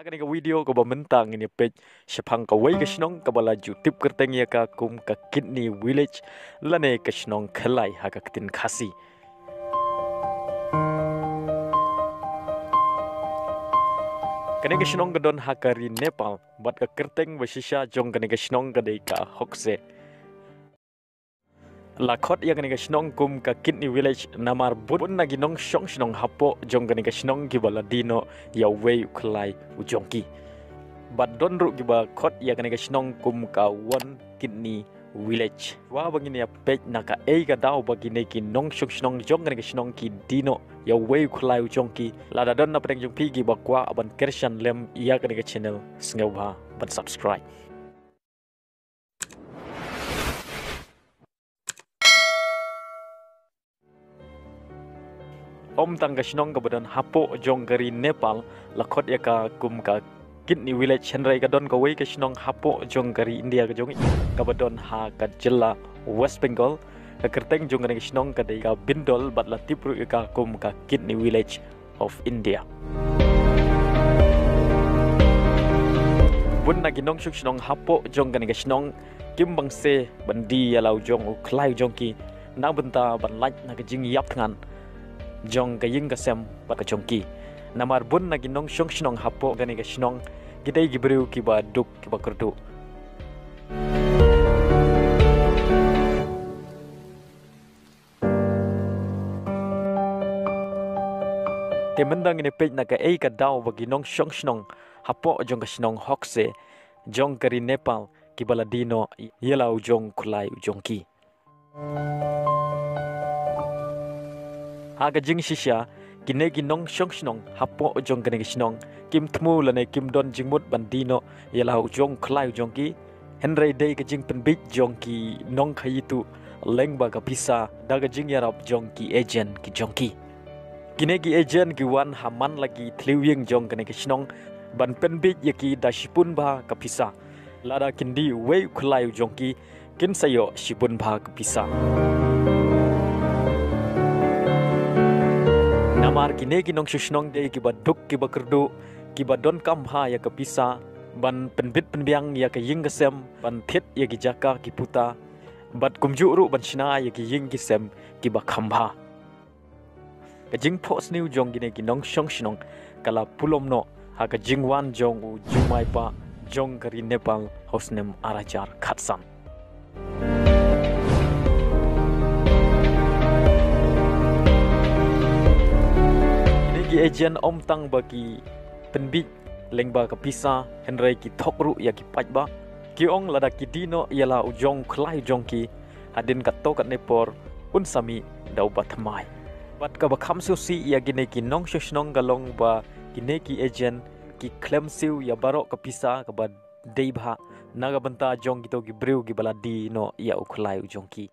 Akan ni video ko mentang ini page sepang kawai ke Shnong ka bala YouTube kerteng ya ka kum ka Khyllai village lane ke Shnong Khyllai ha ka tin khasi. Kani ke Shnong gadon ha ka ri Nepal bat ka kerteng basisha jong kani ke Shnong ka dei ka hokse. Lakot ya kani ke Shnong kum ka Khyllai village namar bun nagi nong Shnong hapo jong kani ke Shnong ki bala dino ya wei Khyllai ujongki. Bat don ru giba kot ya kani ke Shnong kum ka one Khyllai village. Wa bangini ya page naka ka daw bagini ki nong Shnong jong kani ke Shnong ki dino ya wei Khyllai ujongki. Lada don na pedeng jong pi gi bakwa aban kershan lem ya kani ke channel sngewa ban subscribe. Om tangga Shnong ka badan hapo jong gari Nepal lakot ya ka kum ka Khyllai village henrai ka don ka wei ka Shnong hapo jong gari India ka jong ka badon ha ka jilla West Bengal ka kerteng jong ka Shnong ka dei ka bindol bat la tipru ka kum ka Khyllai village of India. Bun na ginong Shnong hapo jong ka Shnong kim bang se bandi ya lau jong u Khyllai jong ki na benta ban laj na ka jing yap ngan jong ka ying ka sem ba ka chongki namar bun na ginong Shnong hapo gani ka Shnong gidai gibriu ki ba duk ki ba kurdu temendang ini page na ka ka daw ba ginong Shnong hapo jong ka Shnong hokse jong kari Nepal ki baladino yelau jong Khyllai jongki. Aga jing shisha kine ginong Shnong hapo jong kane Shnong kim tmu lane kim don jingmut bandino yelau jong Khyllai jongki henrei dei ka jing penbit jongki nong khayitu lengba ka pisa daga jing yarap jongki agent ki jongki kine ki agent ki wan haman lagi tliwing jong kane Shnong ban penbit yaki da shipun ba ka pisa lada kindi wei Khyllai jongki kin sayo shipun ba ka pisa. Namar kine ginong Shnong dei ki ba duk ki ba kerdu ki ba don kam ha ya ka pisa ban penbit penbiang ya ka ying kesem ban thet ya ki jaka ki puta bat kumju ru ban shina ya ki ying ki sem ki ba khamba ka jing post new jong gine ginong Shnong kala pulom no ha ka jing wan jong u jumai pa jong kari Nepal hosnem arajar khatsan. Ki agent om tang bagi penbit lengba ka pisa henrei ki thokru ya ki pajba ki ong lada ki dino yala ujong Khyllai jongki hadin ka to ka nepor un sami dau batmai bat ka bakham su si ya gine ki nong Shnong galong ba gine ki agent ki claim siu ya barok ka pisa ka ba dei bha naga banta jong ki to ki breu ki bala dino ya Khyllai jongki.